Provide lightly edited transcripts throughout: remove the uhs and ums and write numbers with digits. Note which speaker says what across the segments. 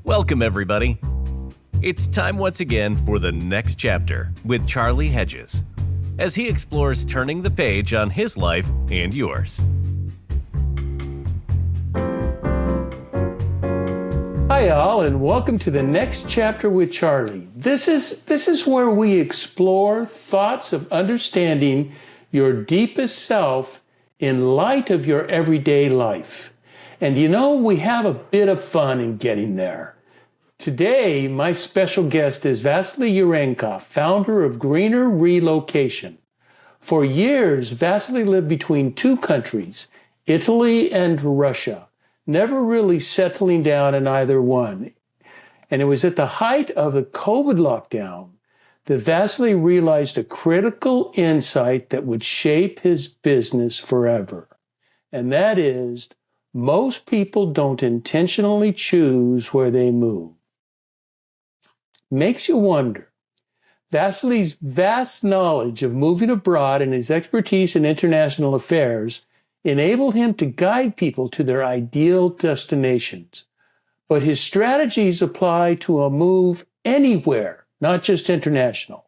Speaker 1: Welcome, everybody. It's time once again for the next chapter with Charlie Hedges, as he explores turning the page on his life and yours.
Speaker 2: Hi, all, and welcome to the next chapter with Charlie. This is where we explore thoughts of understanding your deepest self in light of your everyday life. And you know, we have a bit of fun in getting there. Today, my special guest is Vasily Yurenkov, founder of Greener Relocation. For years, Vasily lived between two countries, Italy and Russia, never really settling down in either one. And it was at the height of the COVID lockdown that Vasily realized a critical insight that would shape his business forever. And that is, most people don't intentionally choose where they move. Makes you wonder. Vasily's vast knowledge of moving abroad and his expertise in international affairs enabled him to guide people to their ideal destinations. But his strategies apply to a move anywhere, not just international.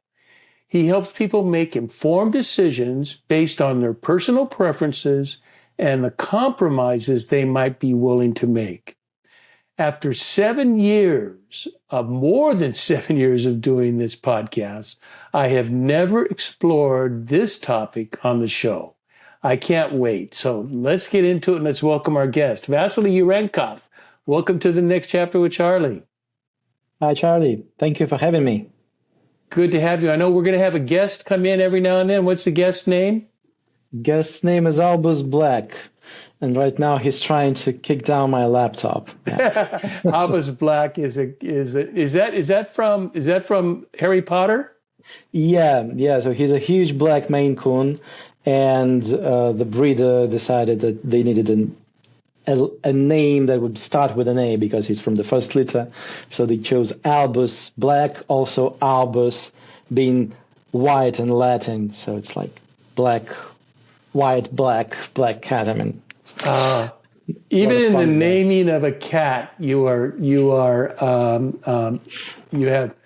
Speaker 2: He helps people make informed decisions based on their personal preferences and the compromises they might be willing to make. After more than 7 years of doing this podcast, I have never explored this topic on the show. I can't wait. So let's get into it and let's welcome our guest, Vasily Yurenkov. Welcome to the next chapter with Charlie.
Speaker 3: Hi, Charlie. Thank you for having me.
Speaker 2: Good to have you. I know we're going to have a guest come in every now and then. What's the guest's name?
Speaker 3: Guest's name is Albus Black. And right now he's trying to kick down my laptop. Yeah.
Speaker 2: Albus Black is that from Harry Potter?
Speaker 3: Yeah. So he's a huge black Maine Coon, and the breeder decided that they needed a name that would start with an A because he's from the first litter. So they chose Albus Black, also Albus being white in Latin. So it's like black, white, black cat. I mean,
Speaker 2: even in the naming of a cat, you have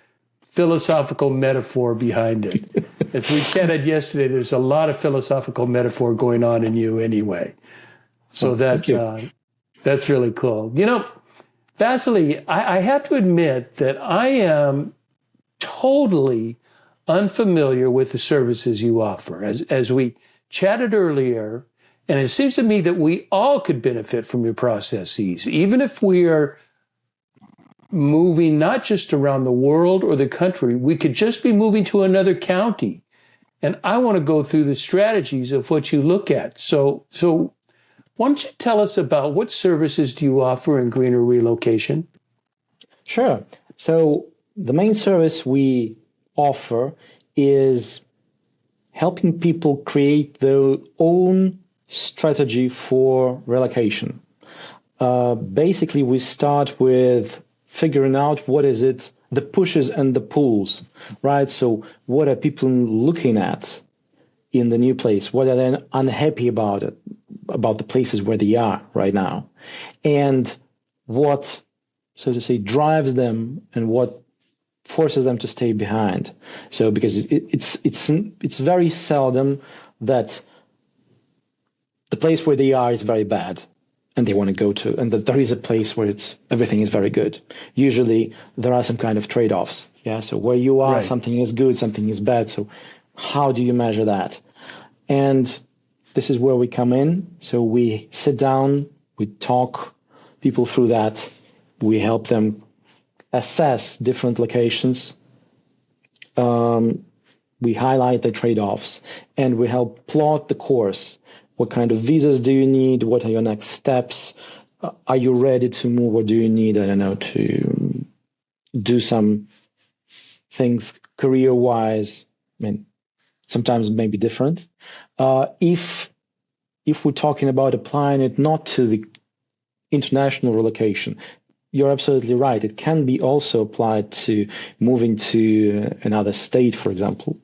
Speaker 2: philosophical metaphor behind it. As we chatted yesterday, there's a lot of philosophical metaphor going on in you anyway. So that's really cool. You know, Vasily, I have to admit that I am totally unfamiliar with the services you offer. As we chatted earlier, and it seems to me that we all could benefit from your processes, even if we are moving not just around the world or the country, we could just be moving to another county. And I want to go through the strategies of what you look at. So why don't you tell us about what services do you offer in Greener Relocation?
Speaker 3: Sure. So the main service we offer is helping people create their own strategy for relocation. Basically, we start with figuring out what is it, the pushes and the pulls, right? So what are people looking at in the new place? What are they unhappy about it, about the places where they are right now? And what, so to say, drives them and what forces them to stay behind. So because it's very seldom that the place where they are is very bad and they want to go to, and that there is a place where everything is very good. Usually there are some kind of trade-offs. Yeah. So where you are, right, something is good, something is bad. So how do you measure that? And this is where we come in. So we sit down, we talk people through that. We help them assess different locations. We highlight the trade-offs and we help plot the course. What kind of visas do you need? What are your next steps? Are you ready to move, or do you need, I don't know, to do some things career-wise? I mean, sometimes maybe different. If we're talking about applying it not to the international relocation, you're absolutely right. It can be also applied to moving to another state, for example,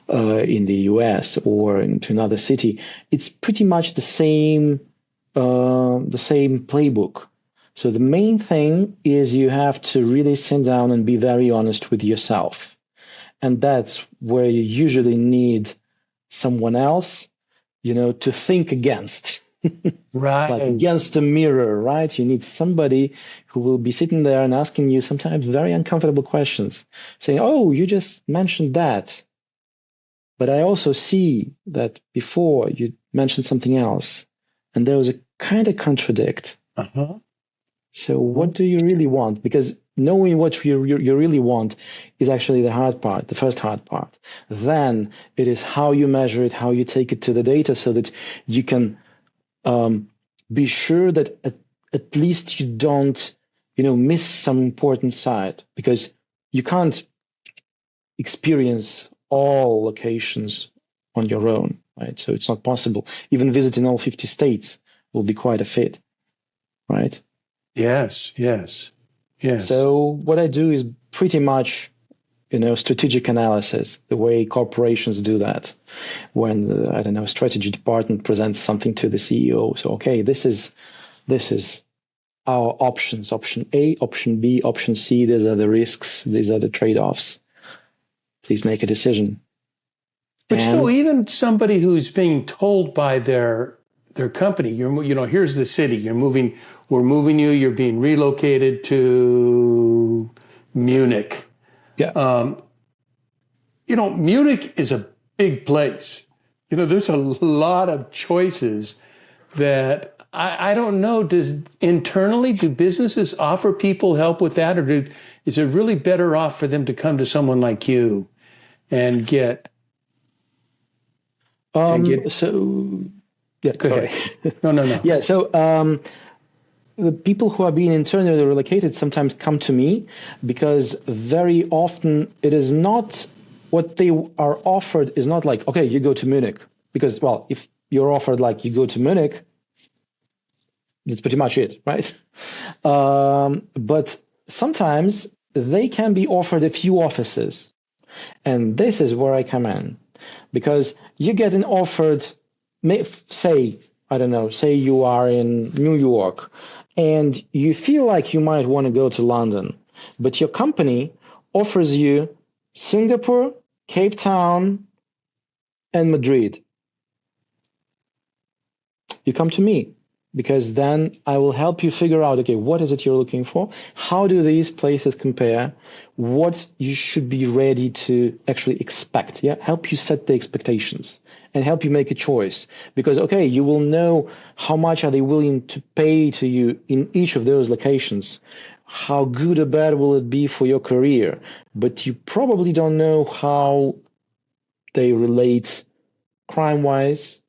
Speaker 3: in the US or into another city. It's pretty much the same playbook. So the main thing is you have to really sit down and be very honest with yourself. And that's where you usually need someone else, to think against.
Speaker 2: Right.
Speaker 3: Like against a mirror, right? You need somebody who will be sitting there and asking you sometimes very uncomfortable questions, saying, "Oh, you just mentioned that. But I also see that before you mentioned something else, and there was a kind of contradict.
Speaker 2: Uh-huh.
Speaker 3: So what do you really want?" Because knowing what you really want is actually the hard part, the first hard part. Then it is how you measure it, how you take it to the data so that you can be sure that at least you don't, miss some important side, because you can't experience all locations on your own, right? So it's not possible. Even visiting all 50 states will be quite a feat, right?
Speaker 2: Yes.
Speaker 3: So what I do is pretty much, strategic analysis, the way corporations do that. When a strategy department presents something to the CEO, so okay, this is our options: option A, option B, option C. These are the risks. These are the trade-offs. Please make a decision.
Speaker 2: But even somebody who's being told by their company, here's the city, we're moving you, you're being relocated to Munich.
Speaker 3: Yeah.
Speaker 2: Munich is a big place. There's a lot of choices that I don't know. Do businesses offer people help with that, or is it really better off for them to come to someone like you and get?
Speaker 3: So, yeah,
Speaker 2: Go
Speaker 3: sorry.
Speaker 2: ahead. No.
Speaker 3: Yeah, so the people who are being internally relocated sometimes come to me because very often it is not what they are offered is not like, okay, you go to Munich. Because, well, if you're offered like you go to Munich, that's pretty much it, right? But sometimes they can be offered a few offices. And this is where I come in. Because you're getting offered, say you are in New York and you feel like you might want to go to London, but your company offers you Singapore, Cape Town, and Madrid. You come to me because then I will help you figure out, okay, what is it you're looking for? How do these places compare? What you should be ready to actually expect, yeah? Help you set the expectations and help you make a choice. Because, okay, you will know how much are they willing to pay to you in each of those locations. How good or bad will it be for your career? But you probably don't know how they relate crime-wise.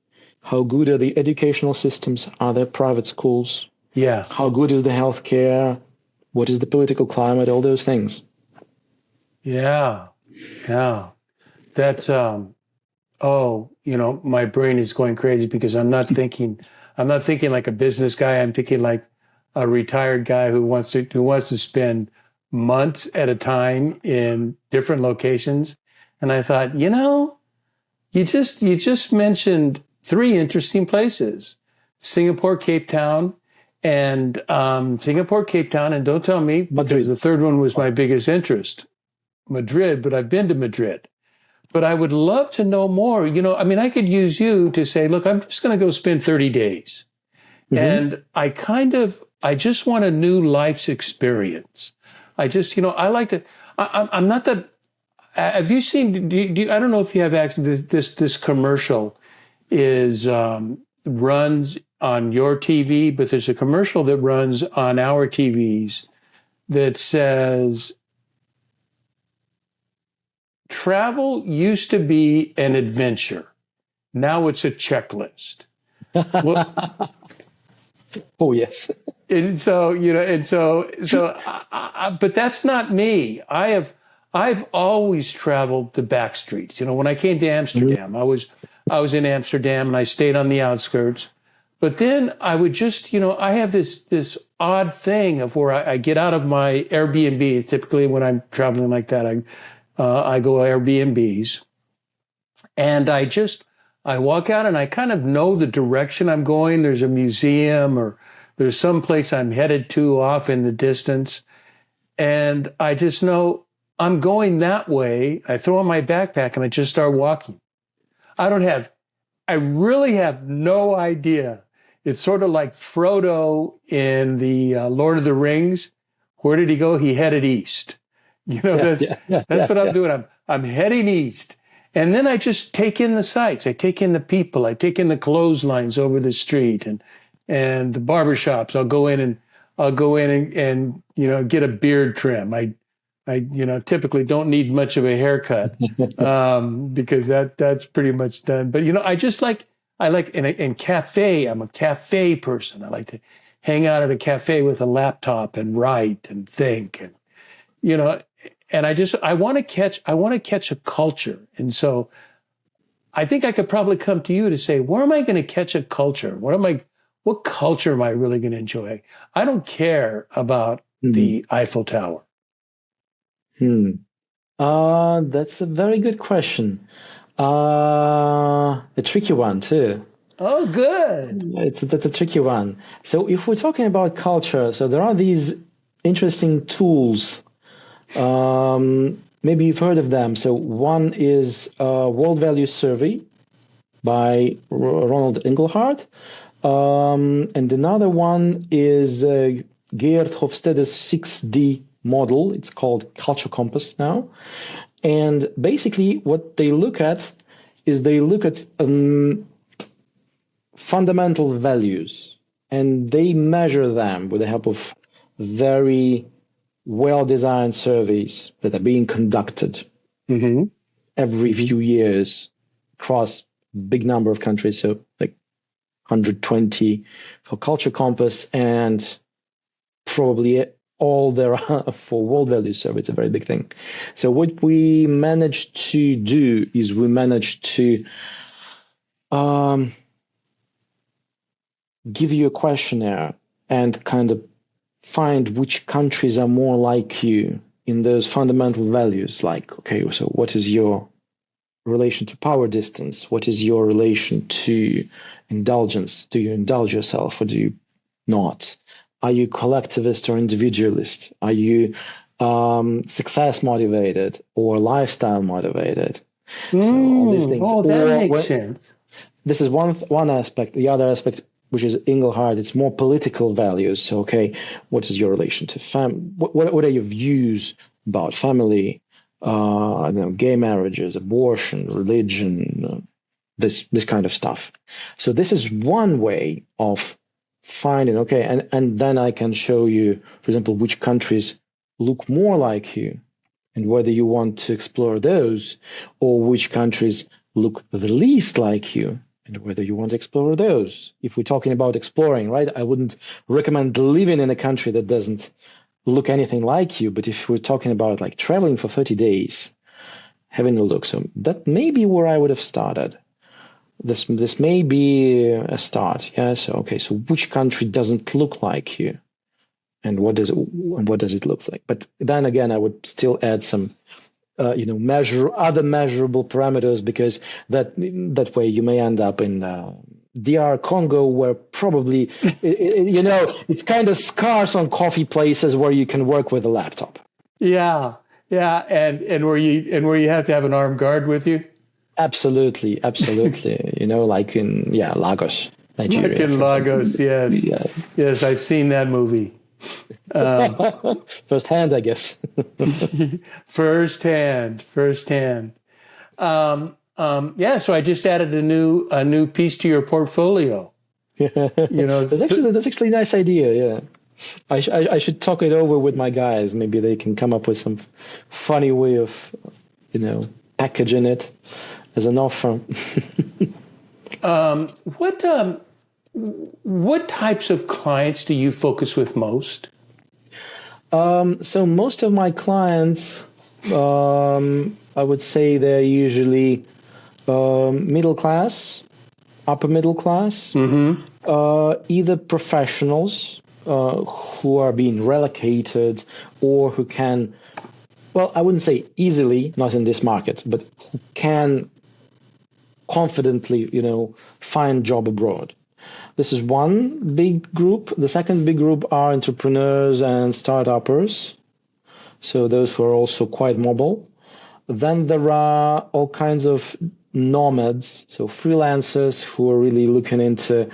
Speaker 3: How good are the educational systems? Are there private schools?
Speaker 2: Yeah.
Speaker 3: How good is the healthcare? What is the political climate? All those things.
Speaker 2: Yeah. That's my brain is going crazy because I'm not thinking like a business guy. I'm thinking like a retired guy who wants to spend months at a time in different locations. And I thought, you just mentioned 3 interesting places: Singapore, Cape Town, and don't tell me because
Speaker 3: Madrid.
Speaker 2: the third one was my biggest interest, Madrid. But I've been to Madrid. But I would love to know more. I could use you to say, look, I'm just going to go spend 30 days, and I just want a new life's experience. I like to. I'm not that. Have you seen? I don't know if you have access. This commercial is runs on your TV, but there's a commercial that runs on our TVs that says, travel used to be an adventure. Now it's a checklist. Well,
Speaker 3: oh, yes.
Speaker 2: and so, but that's not me. I've always traveled the back streets. When I came to Amsterdam, I was in Amsterdam and I stayed on the outskirts. But then I would just, I have this odd thing of where I get out of my Airbnbs. Typically when I'm traveling like that, I go Airbnbs, and I walk out and I kind of know the direction I'm going. There's a museum or there's some place I'm headed to off in the distance. And I just know I'm going that way. I throw on my backpack and I just start walking. I really have no idea. It's sort of like Frodo in the Lord of the Rings. Where did he go? He headed east. That's what I'm doing. I'm heading east. And then I just take in the sights. I take in the people. I take in the clotheslines over the street and the barbershops. I'll go in and get a beard trim. I typically don't need much of a haircut because that's pretty much done. But I like in cafe. I'm a cafe person. I like to hang out at a cafe with a laptop and write and think and I want to catch a culture. And so I think I could probably come to you to say, where am I going to catch a culture? What culture am I really going to enjoy? I don't care about the Eiffel Tower.
Speaker 3: That's a very good question. A tricky one too.
Speaker 2: Oh, good.
Speaker 3: That's a tricky one. So if we're talking about culture, so there are these interesting tools. Maybe you've heard of them. So one is World Value Survey by Ronald Engelhardt. And another one is Geert Hofstede's 6D model. It's called Culture Compass now. And basically what they look at is fundamental values, and they measure them with the help of very well-designed surveys that are being conducted every few years across a big number of countries. So like 120 for Culture Compass, and probably all there are for World Value Survey. It's a very big thing. So what we managed to do is we managed to give you a questionnaire and kind of find which countries are more like you in those fundamental values. Like, okay, so what is your relation to power distance? What is your relation to indulgence? Do you indulge yourself or do you not? Are you collectivist or individualist? Are you success motivated or lifestyle motivated?
Speaker 2: So all these things. Oh, that makes sense.
Speaker 3: This is one aspect. The other aspect, which is Engelhardt, it's more political values. So, okay, what is your relation to what are your views about family, gay marriages, abortion, religion, this kind of stuff. So this is one way of finding, okay, and then I can show you, for example, which countries look more like you and whether you want to explore those, or which countries look the least like you and whether you want to explore those. If we're talking about exploring, right, I wouldn't recommend living in a country that doesn't look anything like you. But if we're talking about like traveling for 30 days, having a look, so that may be where I would have started. This may be a start. Yeah. So, okay. So which country doesn't look like you? And what does it look like? But then again, I would still add some, other measurable parameters, because that way you may end up in DR Congo, where probably it's kind of scarce on coffee places where you can work with a laptop.
Speaker 2: Yeah, and where you have to have an armed guard with you.
Speaker 3: Absolutely. Like in Lagos, Nigeria.
Speaker 2: Like in Lagos, yes. Yes, I've seen that movie.
Speaker 3: Firsthand, I guess.
Speaker 2: Firsthand. So I just added a new piece to your portfolio.
Speaker 3: That's actually a nice idea. Yeah, I should talk it over with my guys. Maybe they can come up with some funny way of, packaging it as an offer.
Speaker 2: What types of clients do you focus with most?
Speaker 3: So most of my clients, I would say they're usually middle class, upper middle class, either professionals who are being relocated or who can, well, I wouldn't say easily, not in this market, but who can confidently, find job abroad. This is one big group. The second big group are entrepreneurs and start-uppers. So those who are also quite mobile. Then there are all kinds of nomads, so freelancers who are really looking into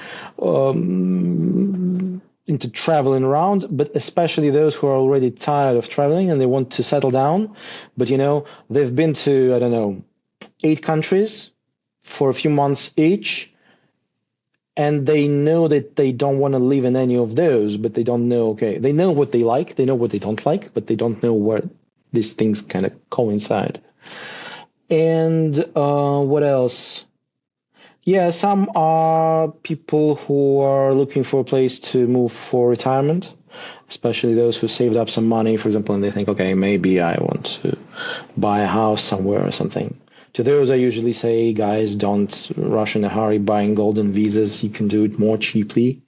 Speaker 3: traveling around, but especially those who are already tired of traveling and they want to settle down. But they've been to, I don't know, 8 countries for a few months each, and they know that they don't want to live in any of those, but they don't know. Okay, they know what they like, they know what they don't like, but they don't know where these things kind of coincide. And what else? Yeah, some are people who are looking for a place to move for retirement, especially those who saved up some money, for example, and they think, okay, maybe I want to buy a house somewhere or something. To those, I usually say, guys, don't rush in a hurry buying golden visas. You can do it more cheaply.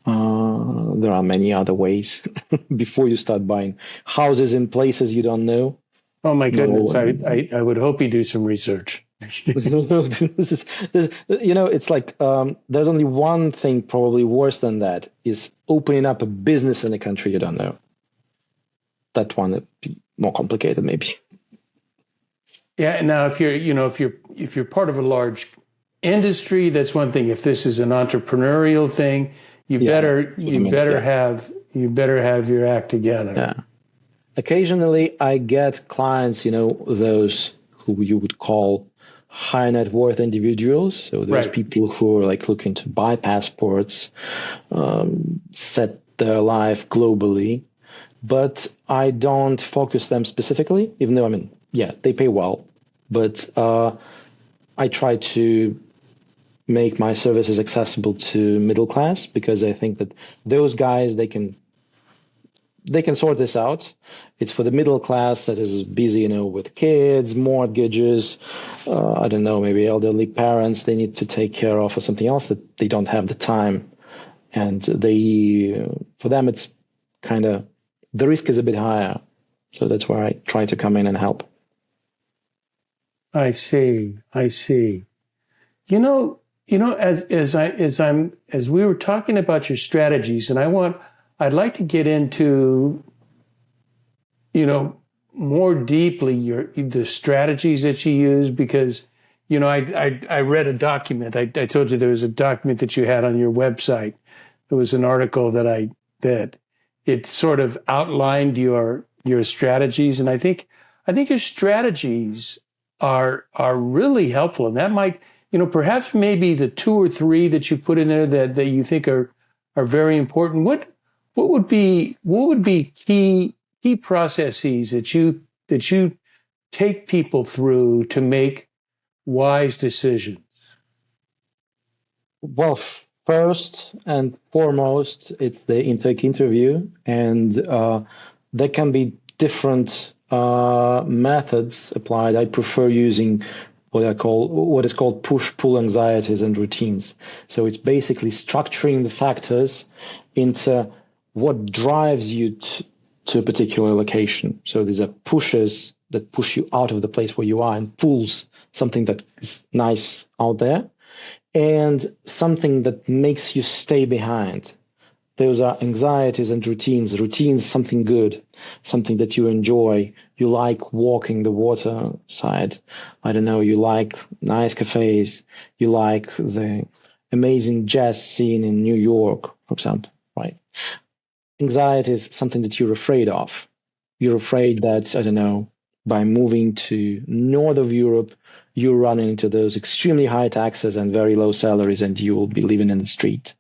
Speaker 3: There are many other ways before you start buying houses in places you don't know.
Speaker 2: Oh my goodness! I would hope you do some research.
Speaker 3: It's like there's only one thing probably worse than that is opening up a business in a country you don't know. That one would be more complicated, maybe.
Speaker 2: Yeah. Now, if you're part of a large industry, that's one thing. If this is an entrepreneurial thing, you better have your act together.
Speaker 3: Yeah. Occasionally, I get clients, those who you would call high net worth individuals. So those people who are like looking to buy passports, set their life globally. But I don't focus them specifically, even though, they pay well. But I try to make my services accessible to middle class, because I think that those guys, they can sort this out. It's for the middle class that is busy, with kids, mortgages, I don't know, maybe elderly parents they need to take care of, or something else that they don't have the time. And for them, it's kind of, the risk is a bit higher. So that's where I try to come in and help.
Speaker 2: I see. As we were talking about your strategies, and I'd like to get into, more deeply the strategies that you use, because, I read a document. I told you there was a document that you had on your website. It was an article that it sort of outlined your strategies, and I think your strategies are really helpful, and that might, perhaps maybe the 2 or 3 that you put in there that you think are very important. What would be key processes that you take people through to make wise decisions?
Speaker 3: Well, first and foremost, it's the intake interview, and there can be different methods applied. I prefer using what is called push-pull anxieties and routines. So it's basically structuring the factors into what drives you to a particular location. So these are pushes that push you out of the place where you are, and pulls something that is nice out there, and something that makes you stay behind. Those are anxieties and routines. Routines, something good, something that you enjoy. You like walking the water side. I don't know, you like nice cafes. You like the amazing jazz scene in New York, for example, right? Anxiety is something that you're afraid of. You're afraid that, I don't know, by moving to north of Europe, you're running into those extremely high taxes and very low salaries, and you will be living in the street.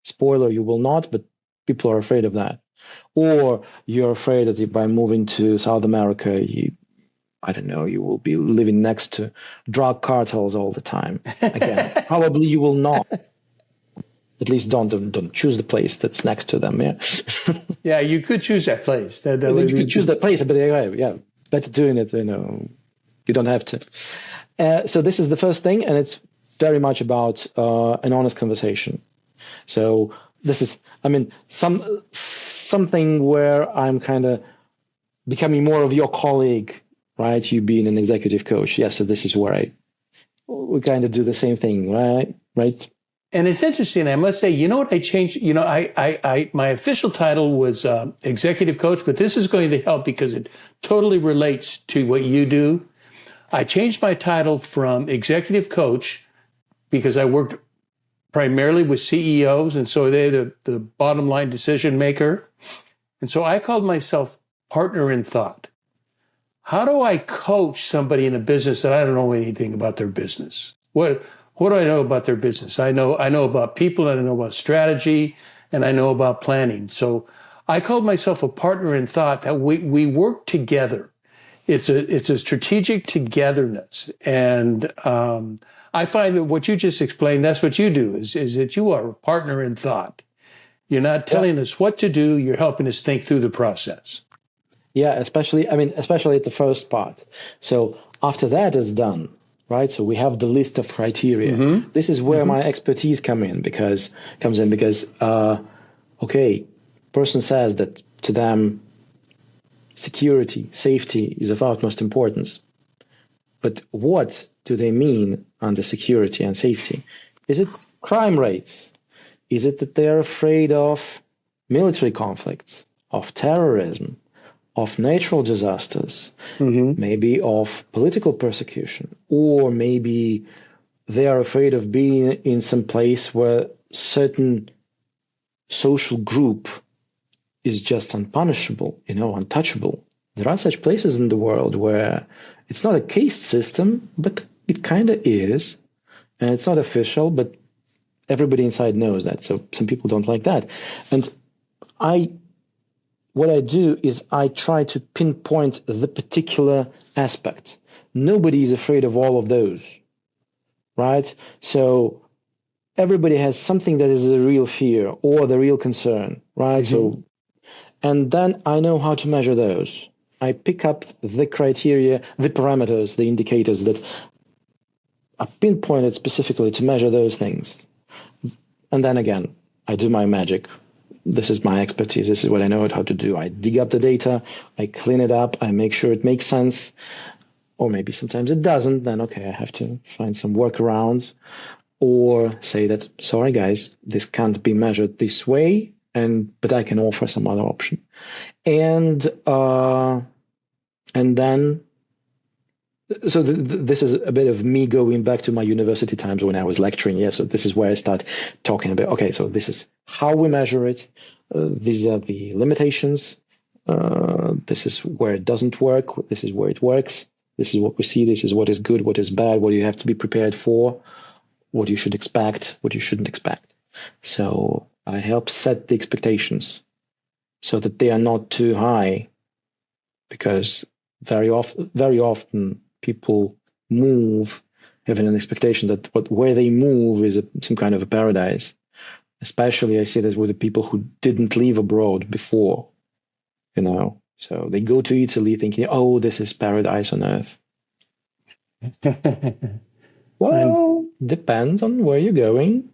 Speaker 3: Spoiler, you will not, but people are afraid of that. Or you're afraid that by moving to South America, you will be living next to drug cartels all the time. Again, probably you will not. At least don't choose the place that's next to them. Yeah.
Speaker 2: Yeah, you could choose that place.
Speaker 3: You could choose that place, but better doing it. You don't have to. So this is the first thing, and it's very much about an honest conversation. So this is, something where I'm kind of becoming more of your colleague, right? You being an executive coach. Yeah, so this is where we kind of do the same thing, right?
Speaker 2: And it's interesting. I must say, you know what I changed? My official title was executive coach, but this is going to help because it totally relates to what you do. I changed my title from executive coach because I worked primarily with CEOs, and so they're the bottom line decision maker. And so I called myself partner in thought. How do I coach somebody in a business that I don't know anything about their business? What do I know about their business? I know about people, and I know about strategy, and I know about planning. So I called myself a partner in thought, that we work together. It's a strategic togetherness. And I find that what you just explained, that's what you do, is that you are a partner in thought. You're not telling us what to do, you're helping us think through the process.
Speaker 3: Yeah, especially at the first part. So after that is done, right? So we have the list of criteria. Mm-hmm. This is where my expertise comes in because person says that to them security, safety is of utmost importance. But what do they mean under security and safety? Is it crime rates? Is it that they're afraid of military conflicts, of terrorism, of natural disasters, maybe of political persecution, or maybe they are afraid of being in some place where certain social group is just unpunishable, untouchable. There are such places in the world where it's not a caste system, but it kind of is, and it's not official, but everybody inside knows that. So some people don't like that. And what I do is I try to pinpoint the particular aspect. Nobody is afraid of all of those, right? So everybody has something that is a real fear or the real concern, right? So, and then I know how to measure those. I pick up the criteria, the parameters, the indicators that are pinpointed specifically to measure those things. And then again, I do my magic. This is my expertise. This is what I know how to do. I dig up the data, I clean it up, I make sure it makes sense, or maybe sometimes it doesn't. Then, okay, I have to find some workarounds or say that, sorry, guys, this can't be measured this way, but I can offer some other option. And then, so this is a bit of me going back to my university times when I was lecturing. Yeah, so this is where I start talking about, okay, so this is how we measure it. These are the limitations. This is where it doesn't work. This is where it works. This is what we see. This is what is good, what is bad, what you have to be prepared for, what you should expect, what you shouldn't expect. So I help set the expectations so that they are not too high, because very often people move having an expectation that where they move is some kind of a paradise. Especially I see this with the people who didn't live abroad before, So they go to Italy thinking, oh, this is paradise on earth. Well, depends on where you're going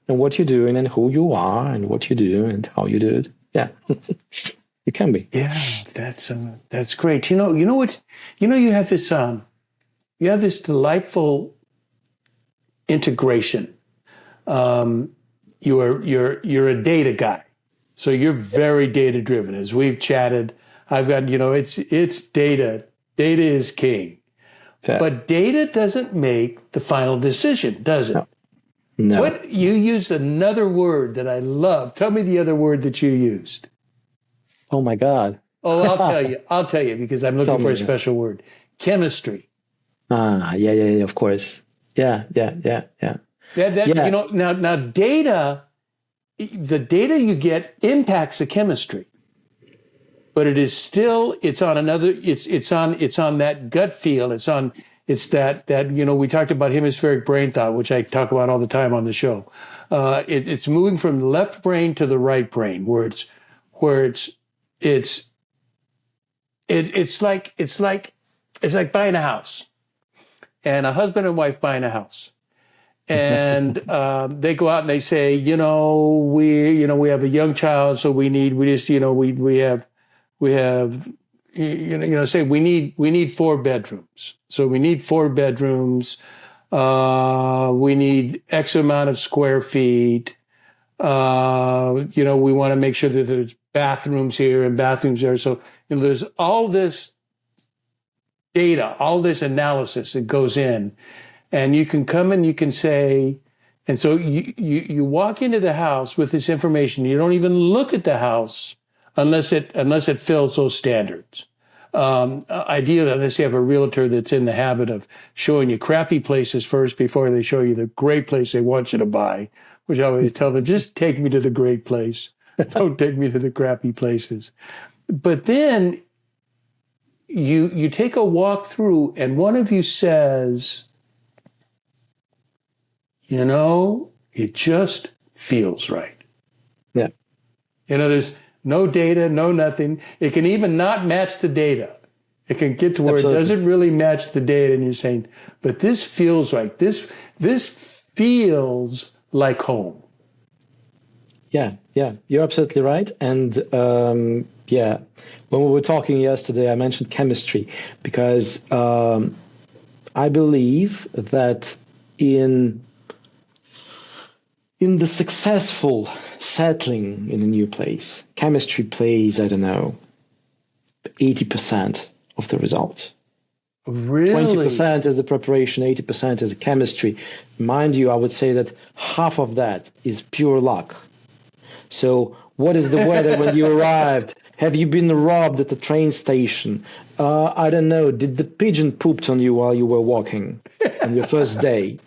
Speaker 3: and what you're doing and who you are and what you do and how you do it. Yeah, it can be.
Speaker 2: Yeah, that's great. You have this delightful integration. You're a data guy, so you're very data driven. As we've chatted, I've got it's data. Data is king, but data doesn't make the final decision, does it?
Speaker 3: No.
Speaker 2: What you used another word that I love. Tell me the other word that you used.
Speaker 3: Oh my God.
Speaker 2: Oh, I'll tell you because I'm looking for a special word. Chemistry.
Speaker 3: Yeah, of course. Yeah.
Speaker 2: Now data, the data you get impacts the chemistry, but it's on that gut feel. It's that we talked about hemispheric brain thought, which I talk about all the time on the show. It's moving from the left brain to the right brain, where it's like buying a house, and a husband and wife buying a house. And they go out and they say, we have a young child, so we need 4 bedrooms. So we need 4 bedrooms. We need X amount of square feet. We want to make sure that there's bathrooms here and bathrooms there. So, there's all this data, all this analysis that goes in, and you can come and you can say, and so you walk into the house with this information. You don't even look at the house unless it fills those standards. Ideally, unless you have a realtor that's in the habit of showing you crappy places first before they show you the great place they want you to buy, which I always tell them, just take me to the great place. Don't take me to the crappy places. But then you take a walk through and one of you says, it just feels right.
Speaker 3: Yeah.
Speaker 2: There's no data, no nothing. It can even not match the data. It can get to where Absolutely. It doesn't really match the data, and you're saying, but this feels right. This feels like home.
Speaker 3: Yeah, you're absolutely right. And when we were talking yesterday, I mentioned chemistry because I believe that in the successful settling in a new place, chemistry plays, 80% of the result.
Speaker 2: Really?
Speaker 3: 20% is the preparation, 80% is the chemistry. Mind you, I would say that half of that is pure luck. So what is the weather when you arrived? Have you been robbed at the train station? I don't know. Did the pigeon pooped on you while you were walking on your first day?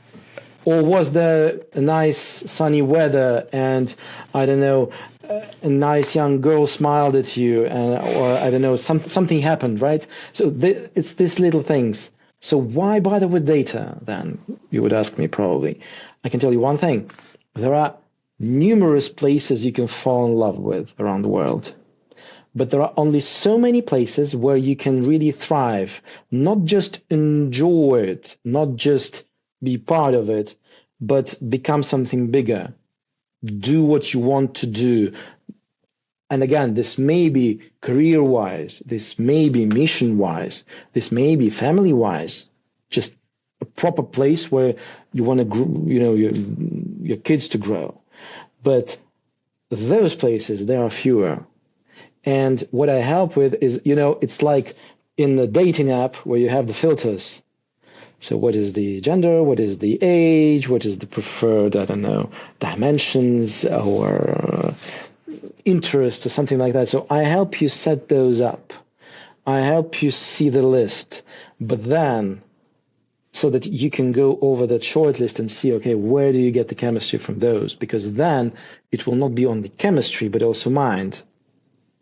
Speaker 3: Or was there a nice sunny weather and, a nice young girl smiled at you, or something happened, right? So it's these little things. So why bother with data then, you would ask me probably. I can tell you one thing. There are numerous places you can fall in love with around the world. But there are only so many places where you can really thrive, not just enjoy it, not just be part of it, but become something bigger. Do what you want to do. And again, this may be career-wise, this may be mission-wise, this may be family-wise, just a proper place where you want to grow, your kids to grow. But those places, there are fewer. And what I help with is, it's like in the dating app where you have the filters. So what is the gender? What is the age? What is the preferred, dimensions or interest or something like that. So I help you set those up. I help you see the list. But then, so that you can go over that short list and see, okay, where do you get the chemistry from those? Because then it will not be only chemistry, but also mind,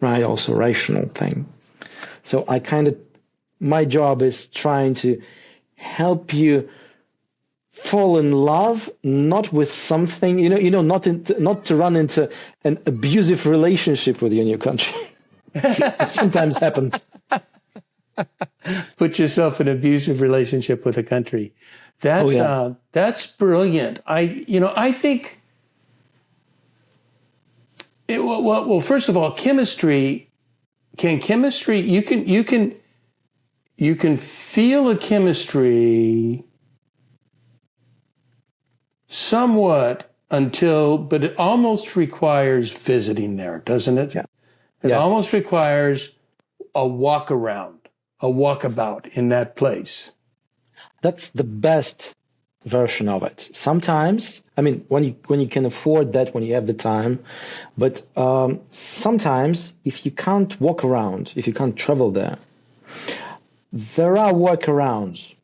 Speaker 3: right? Also rational thing. So my job is trying to help you fall in love, not with something, not to run into an abusive relationship with your new country. It sometimes happens.
Speaker 2: Put yourself in an abusive relationship with a country. That's brilliant. I think. Well, first of all, chemistry. You can feel a chemistry somewhat but it almost requires visiting there, doesn't it?
Speaker 3: Yeah.
Speaker 2: It almost requires a walkabout in that place.
Speaker 3: That's the best version of it. Sometimes, when you can afford that, when you have the time, but sometimes if you can't walk around, if you can't travel there are workarounds.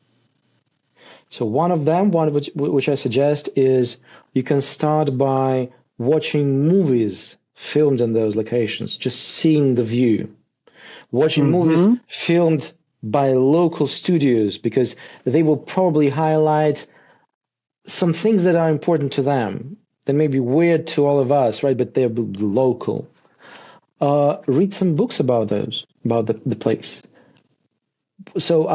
Speaker 3: So one of them, which I suggest, is you can start by watching movies filmed in those locations, just seeing the view. Watching movies filmed by local studios, because they will probably highlight some things that are important to them. They may be weird to all of us, right? But they're local. Read some books about the place. So,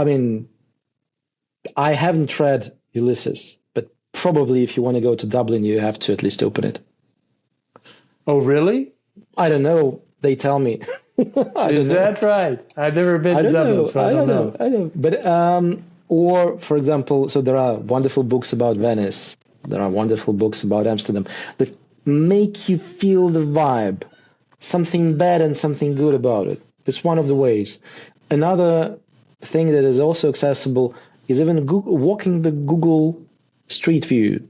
Speaker 3: I haven't read Ulysses, but probably if you want to go to Dublin, you have to at least open it.
Speaker 2: Oh, really?
Speaker 3: I don't know. They tell me.
Speaker 2: Is that right? I've never been to Dublin, so I don't know.
Speaker 3: I don't know. But Or, for example, so there are wonderful books about Venice. There are wonderful books about Amsterdam that make you feel the vibe, something bad and something good about it. That's one of the ways. Another thing that is also accessible is even walking the Google Street View.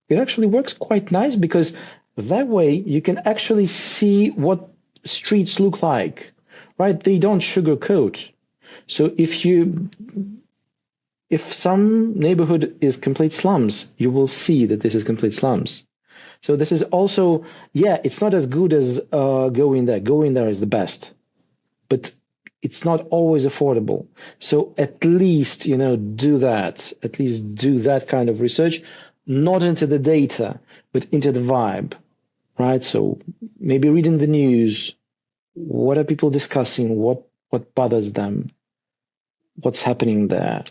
Speaker 3: It actually works quite nice because that way you can actually see what streets look like, right? They don't sugarcoat. So if some neighborhood is complete slums, you will see that this is complete slums. So this is also, yeah, it's not as good as going there. Going there is the best, but it's not always affordable. So at least, do that. At least do that kind of research, not into the data, but into the vibe, right? So maybe reading the news. What are people discussing? What bothers them? What's happening there?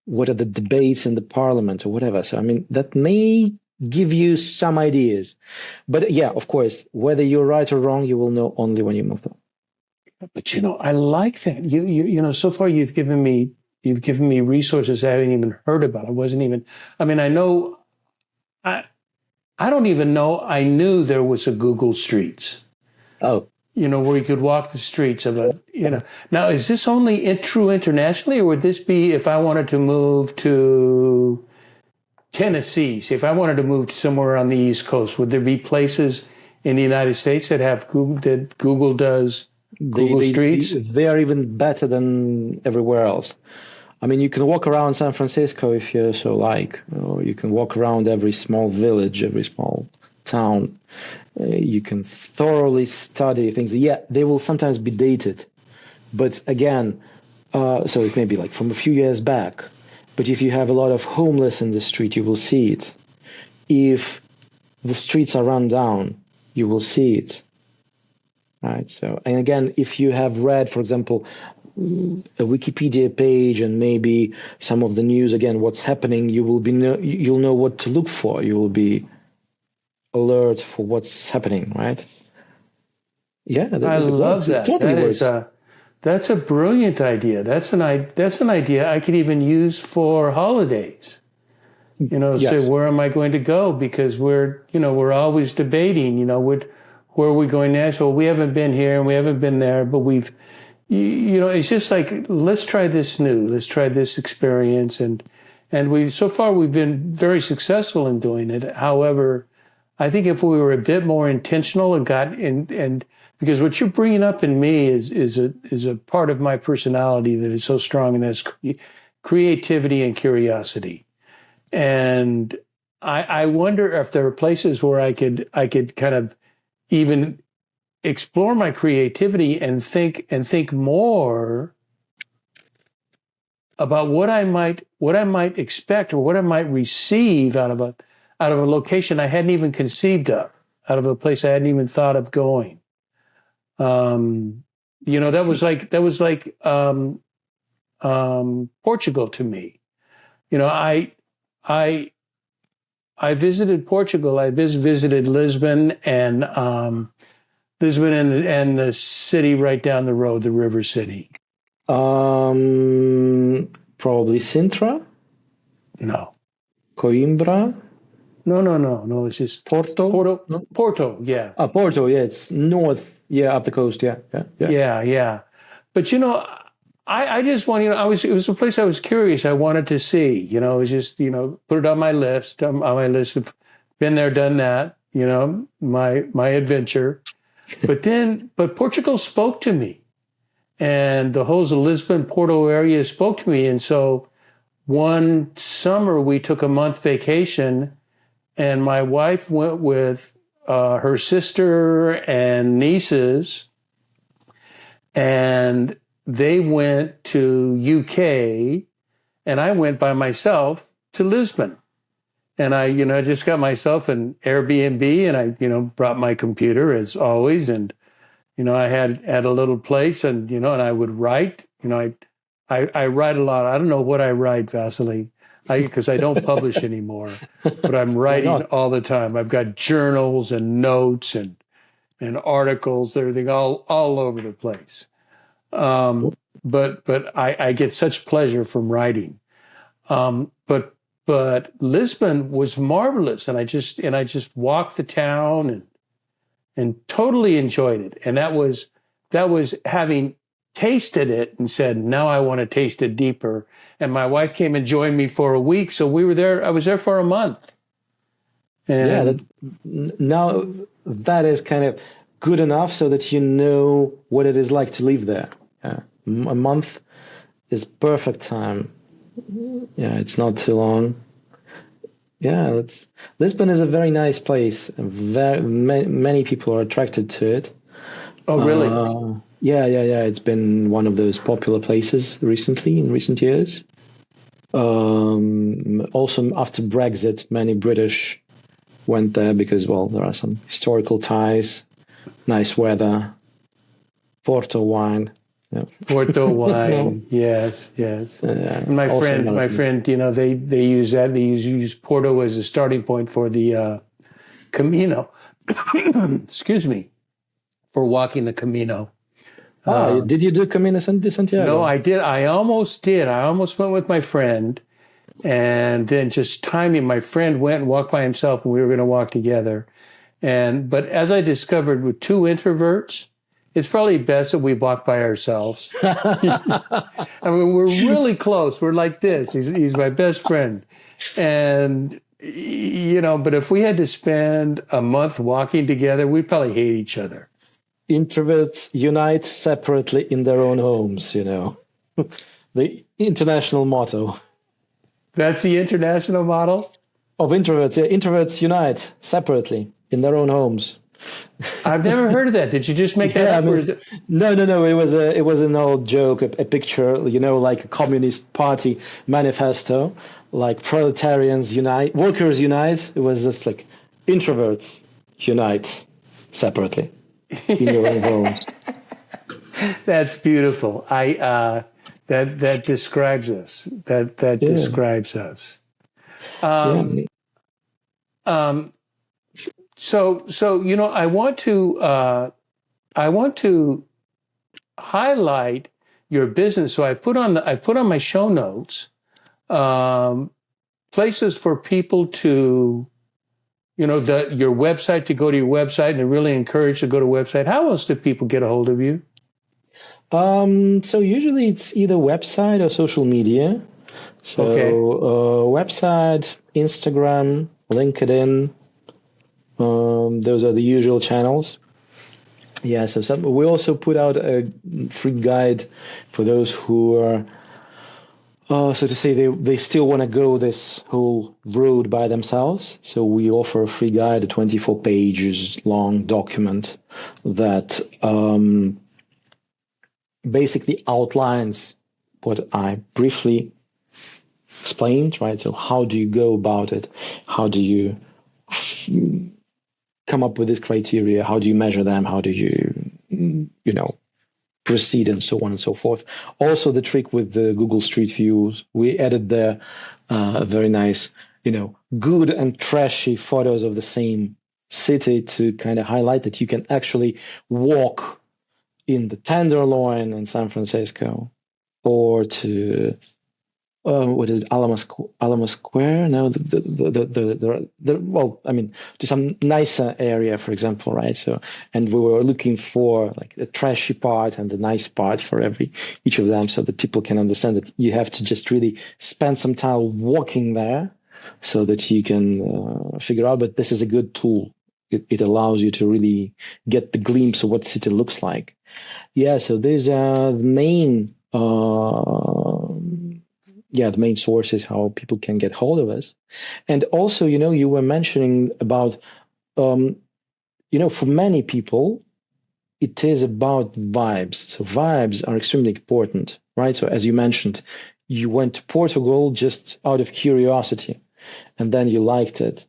Speaker 3: What are the debates in the parliament or whatever? So, I mean, that may give you some ideas. But yeah, of course, whether you're right or wrong, you will know only when you move them.
Speaker 2: But I like that. So far you've given me resources I haven't even heard about. I don't even know I knew there was a Google Streets.
Speaker 3: Oh.
Speaker 2: Where you could walk the streets of Now, is this only true internationally, or would this be if I wanted to move to Tennessee? Say if I wanted to move somewhere on the East Coast, would there be places in the United States that have Google does Google Streets?
Speaker 3: They are even better than everywhere else. I mean, you can walk around San Francisco if you so like, or you can walk around every small village, every small town. You can thoroughly study things. Yeah, they will sometimes be dated, but again, so it may be like from a few years back. But if you have a lot of homeless in the street, you will see it. If the streets are run down, you will see it. Right. So, and again, if you have read, for example, a Wikipedia page and maybe some of the news, again, what's happening, you'll know what to look for. You will be alert for what's happening, right? Yeah,
Speaker 2: I love that.
Speaker 3: Totally
Speaker 2: that's a brilliant idea. That's an idea I could even use for holidays.
Speaker 3: Yes.
Speaker 2: Say where am I going to go? Because we're always debating. Where are we going next? Well, we haven't been here and we haven't been there, but we've, it's just like let's try this new. Let's try this experience, and so far we've been very successful in doing it. However, I think if we were a bit more intentional and because what you're bringing up in me is a part of my personality that is so strong, and that's creativity and curiosity. And I wonder if there are places where I could kind of even explore my creativity and think more about what I might expect or what I might receive out of a location I hadn't even conceived of, out of a place I hadn't even thought of going. That was like Portugal to me. I visited Portugal. I visited Lisbon and the city right down the road, the river city.
Speaker 3: Probably Sintra.
Speaker 2: No.
Speaker 3: Coimbra.
Speaker 2: No. It's just
Speaker 3: Porto.
Speaker 2: No? Porto. Yeah.
Speaker 3: Porto. Yeah, it's north. Yeah, up the coast. Yeah.
Speaker 2: Yeah. But I just want, it was a place I was curious. I wanted to see, it was just, put it on my list. On my list of been there, done that, my adventure. But Portugal spoke to me, and the whole Lisbon, Porto area spoke to me. And so one summer we took a month vacation, and my wife went with her sister and nieces, and they went to UK, and I went by myself to Lisbon. And I just got myself an Airbnb, and I, brought my computer as always. And, I had a little place, and, and I would write, I write a lot. I don't know what I write, Vasily, because I don't publish anymore, but I'm writing all the time. I've got journals and notes and articles, everything all over the place. But I get such pleasure from writing. But Lisbon was marvelous, and I just walked the town and totally enjoyed it. And that was having tasted it and said, now I want to taste it deeper. And my wife came and joined me for a week, so we were there. I was there for a month. And
Speaker 3: now that is kind of good enough so that you know what it is like to live there. A month is perfect time. Yeah, it's not too long. Yeah, Lisbon is a very nice place. Many people are attracted to it.
Speaker 2: Oh, really?
Speaker 3: Yeah. It's been one of those popular places recently, in recent years. Also, after Brexit, many British went there because, well, there are some historical ties, nice weather, Porto wine. Yeah.
Speaker 2: Porto wine, yes. My friend, they use that. They use Porto as a starting point for the Camino. Excuse me, for walking the Camino.
Speaker 3: Did you do Camino de Santiago?
Speaker 2: No, I did. I almost did. I almost went with my friend, and then just timing. My friend went and walked by himself, and we were going to walk together. But as I discovered, with two introverts, it's probably best that we walk by ourselves. I mean, we're really close. We're like this. He's my best friend. And, but if we had to spend a month walking together, we'd probably hate each other.
Speaker 3: Introverts unite separately in their own homes, the international motto.
Speaker 2: That's the international model?
Speaker 3: Of introverts. Yeah, introverts unite separately in their own homes.
Speaker 2: I've never heard of that. Did you just make that up? Or is it...
Speaker 3: No. It was an old joke, a picture, like a communist party manifesto, like proletarians unite, workers unite. It was just like introverts unite separately in their own homes.
Speaker 2: That's beautiful. That describes us. That describes us. So I want to highlight your business. So I put on my show notes places for people to, your website, to go to your website, and I really encourage to go to website. How else do people get a hold of you?
Speaker 3: So usually it's either website or social media. So website, Instagram, LinkedIn. Those are the usual channels. Yeah, so we also put out a free guide for those who are, so to say, they still want to go this whole road by themselves. So we offer a free guide, a 24 pages long document that basically outlines what I briefly explained, right? So how do you go about it? How do you come up with this criteria? How do you measure them? How do you, proceed, and so on and so forth? Also, the trick with the Google Street Views, we added there very nice, good and trashy photos of the same city to kind of highlight that you can actually walk in the Tenderloin in San Francisco, or to what is it, Alamo Square? No, to some nicer area, for example, right? So, and we were looking for like the trashy part and the nice part for each of them, so that people can understand that you have to just really spend some time walking there, so that you can figure out. But this is a good tool. It allows you to really get the glimpse of what city looks like. Yeah, so these are the main. The main source is how people can get hold of us. And also, you were mentioning about, for many people, it is about vibes. So vibes are extremely important, right? So as you mentioned, you went to Portugal just out of curiosity, and then you liked it.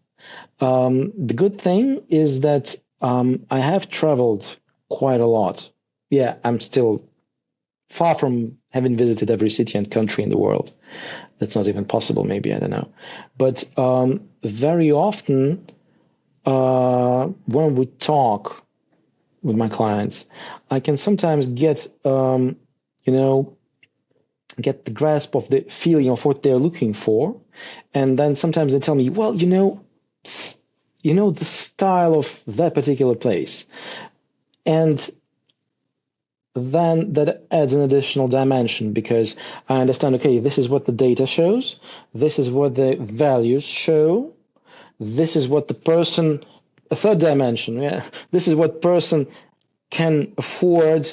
Speaker 3: The good thing is that I have traveled quite a lot. Yeah, I'm still far from having visited every city and country in the world. That's not even possible, maybe, I don't know. But very often when we talk with my clients, I can sometimes get, get the grasp of the feeling of what they're looking for. And then sometimes they tell me, well, the style of that particular place. And then that adds an additional dimension, because I understand, okay, this is what the data shows, this is what the values show, this is what the person, a third dimension, this is what person can afford,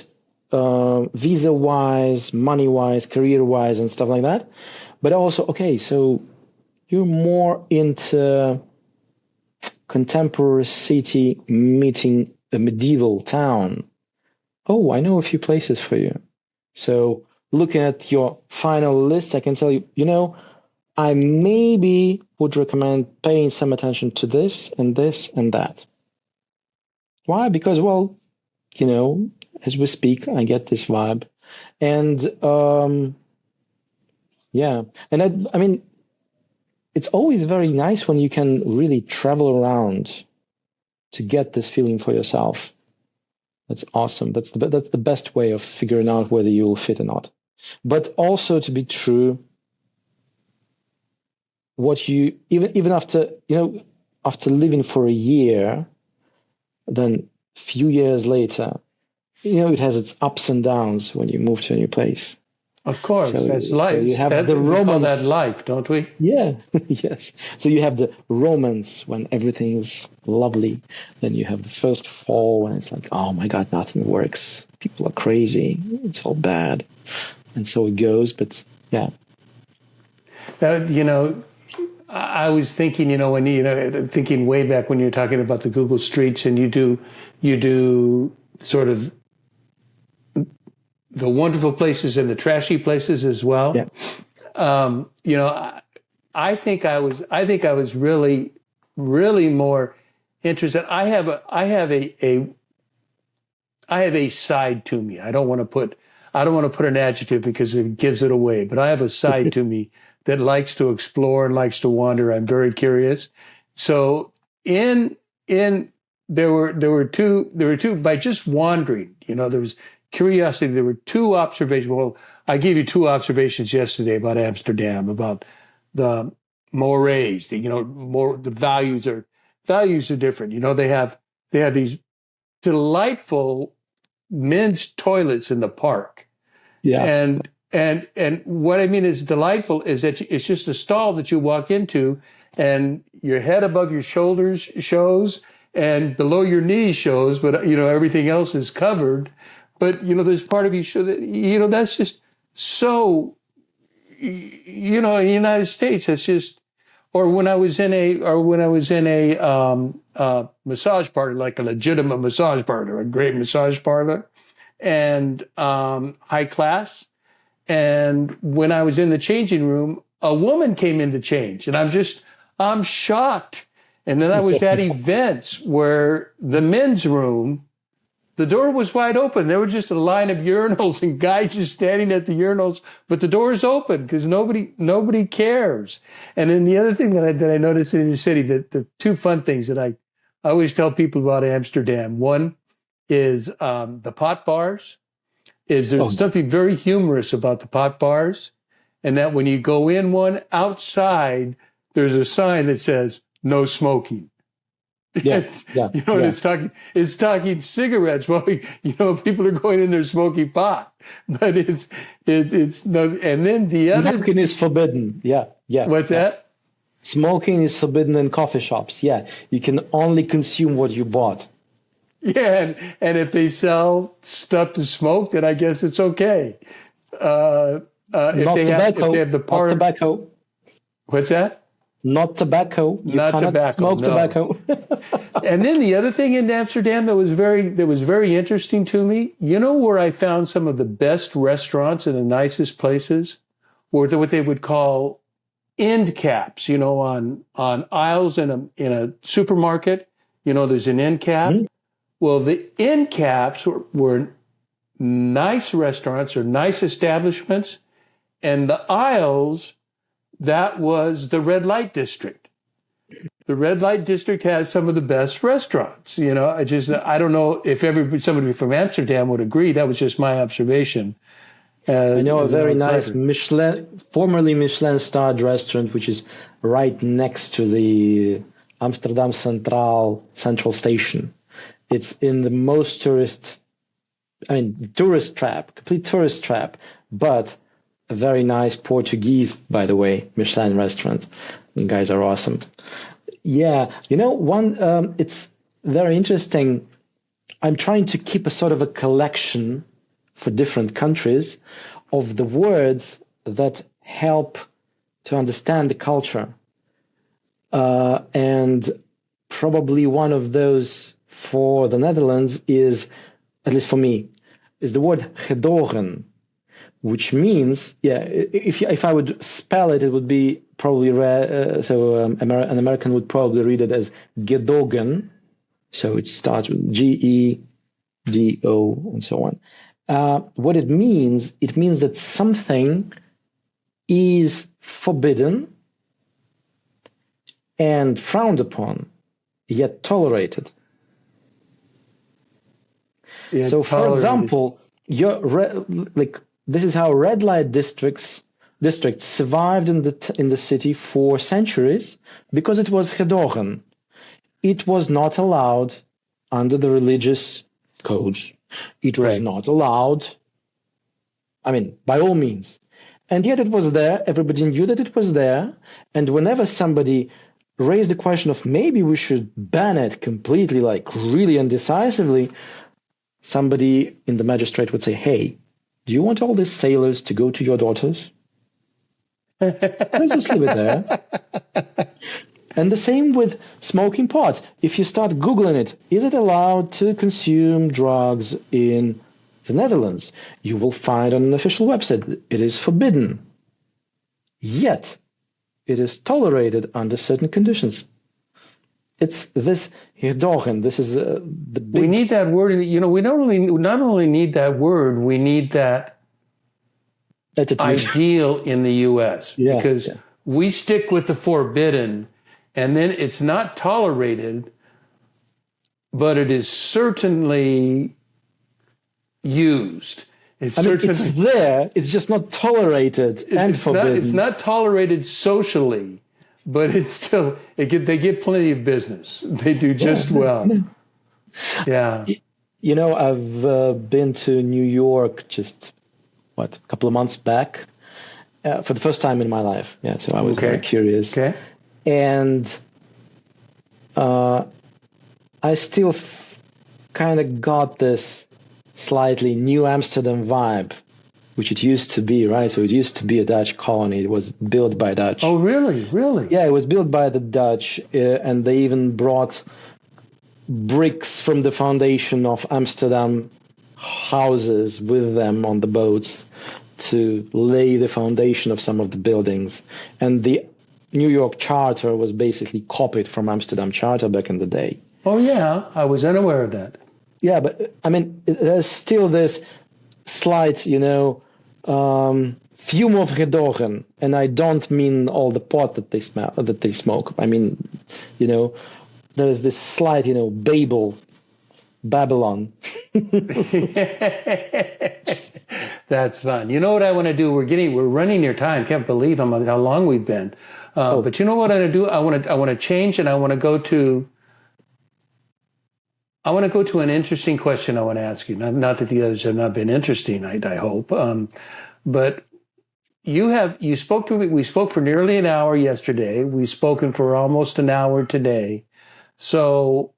Speaker 3: visa-wise, money-wise, career-wise, and stuff like that. But also, okay, so you're more into contemporary city meeting a medieval town. Oh, I know a few places for you. So looking at your final list, I can tell you, I maybe would recommend paying some attention to this and this and that. Why? Because, well, as we speak, I get this vibe. And, yeah. And I mean, it's always very nice when you can really travel around to get this feeling for yourself. That's awesome. That's the best way of figuring out whether you will fit or not. But also, to be true, what you even after living for a year, then a few years later, it has its ups and downs when you move to a new place.
Speaker 2: Of course, that's life.
Speaker 3: So you have the romance.
Speaker 2: We call that life, don't we?
Speaker 3: Yeah, yes. So you have the romance when everything is lovely. Then you have the first fall when it's like, oh my God, nothing works. People are crazy. It's all bad. And so it goes, but yeah.
Speaker 2: I was thinking, thinking way back when you were talking about the Google Streets, and you do sort of the wonderful places and the trashy places as well.
Speaker 3: Yeah.
Speaker 2: I think I was really, really more interested. I have a side to me. I don't want to put an adjective because it gives it away, but I have a side to me that likes to explore and likes to wander. I'm very curious. So there were two by just wandering, there was curiosity. There were two observations. Well, I gave you two observations yesterday about Amsterdam, about the mores. The values are different. They have these delightful men's toilets in the park.
Speaker 3: Yeah.
Speaker 2: And what I mean is delightful is that it's just a stall that you walk into, and your head above your shoulders shows, and below your knees shows, but everything else is covered. But there's part of you show that that's just so. In the United States, it's just. Or when I was in a massage parlor, like a legitimate massage parlor, a great massage parlor, and high class. And when I was in the changing room, a woman came in to change, and I'm shocked. And then I was at events where the men's room, the door was wide open. There was just a line of urinals and guys just standing at the urinals, but the door is open because nobody cares. And then the other thing that I noticed in the city, the two fun things that I always tell people about Amsterdam. One is the pot bars. There's something very humorous about the pot bars, and that when you go in one, outside there's a sign that says no smoking.
Speaker 3: Yeah.
Speaker 2: And it's talking cigarettes. Well, people are going in there smoking pot, but it's no. And then the other
Speaker 3: smoking is forbidden. Yeah.
Speaker 2: What's that?
Speaker 3: Smoking is forbidden in coffee shops. Yeah, you can only consume what you bought.
Speaker 2: Yeah, and if they sell stuff to smoke, then I guess it's okay. If they have the part
Speaker 3: not tobacco.
Speaker 2: What's that?
Speaker 3: Not tobacco.
Speaker 2: Not tobacco.
Speaker 3: Smoke
Speaker 2: no.
Speaker 3: tobacco.
Speaker 2: And then the other thing in Amsterdam that was very interesting to me, where I found some of the best restaurants and the nicest places were what they would call end caps. On aisles in a supermarket. There's an end cap. Mm-hmm. Well, the end caps were nice restaurants or nice establishments, and the aisles, that was the red light district. The red light district has some of the best restaurants. I don't know if somebody from Amsterdam would agree. That was just my observation.
Speaker 3: I know a
Speaker 2: as an
Speaker 3: very nice
Speaker 2: outsider.
Speaker 3: formerly Michelin-starred restaurant, which is right next to the Amsterdam Central Station. It's in the most tourist trap, complete tourist trap, but a very nice Portuguese, by the way, Michelin restaurant. You guys are awesome. Yeah, it's very interesting. I'm trying to keep a sort of a collection for different countries of the words that help to understand the culture. And probably one of those for the Netherlands is, at least for me, is the word gedogen, which means, if I would spell it, it would be probably, an American would probably read it as gedogen. So it starts with G-E-D-O and so on. What it means that something is forbidden and frowned upon, yet tolerated.
Speaker 2: Yeah,
Speaker 3: so, for example, this is how red light districts survived in the city for centuries because it was gedogen. It was not allowed under the religious codes. It was not allowed, by all means. And yet it was there. Everybody knew that it was there. And whenever somebody raised the question of maybe we should ban it completely, like really indecisively, somebody in the magistrate would say, hey, do you want all these sailors to go to your daughters? Let's just leave it there. And the same with smoking pot. If you start Googling it, is it allowed to consume drugs in the Netherlands? You will find on an official website it is forbidden. Yet, it is tolerated under certain conditions. It's this gedogen. This is the big...
Speaker 2: We need that word. We not only need that word, we need that ideal in the U.S. because we stick with the forbidden. And then it's not tolerated, but it is certainly used.
Speaker 3: It's there. It's just not tolerated and forbidden.
Speaker 2: It's not tolerated socially, but it's still, they get plenty of business. They do just well. Yeah.
Speaker 3: I've been to New York just, a couple of months back for the first time in my life. Yeah, so I was very curious.
Speaker 2: Okay.
Speaker 3: And I still kind of got this slightly New Amsterdam vibe, which it used to be, right? So it used to be a Dutch colony. It was built by Dutch.
Speaker 2: Oh, really? Really?
Speaker 3: Yeah, it was built by the Dutch, and they even brought bricks from the foundation of Amsterdam houses with them on the boats to lay the foundation of some of the buildings. And the New York Charter was basically copied from Amsterdam Charter back in the day.
Speaker 2: Oh, yeah. I was unaware of that.
Speaker 3: Yeah, but there's still this slight, fume of gedogen. And I don't mean all the pot that they smoke. There's this slight, Babylon.
Speaker 2: That's fun. You know what I want to do? We're running near time. Can't believe how long we've been. But you know what I'm going to do? I want to change, and I want to go to an interesting question I want to ask you. Not that the others have not been interesting, I hope. But you spoke to me. We spoke for nearly an hour yesterday. We've spoken for almost an hour today. So